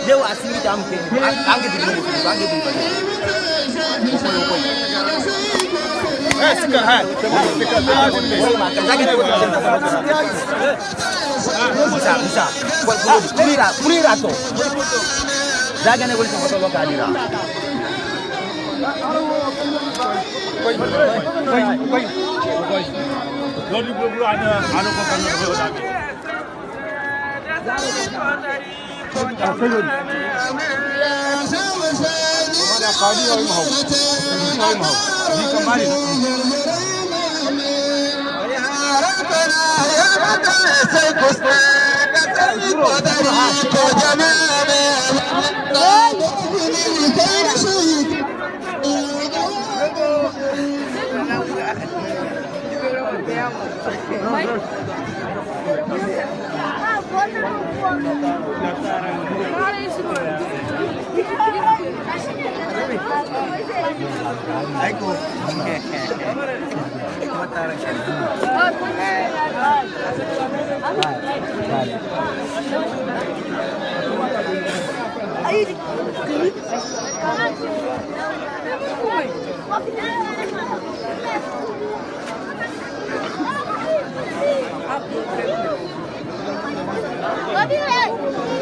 Leo asili tamke ange dilumu ange dilumu sika hai bisa kulira to daga ne goli to kalira lodi bulu ana ko kan ko What do you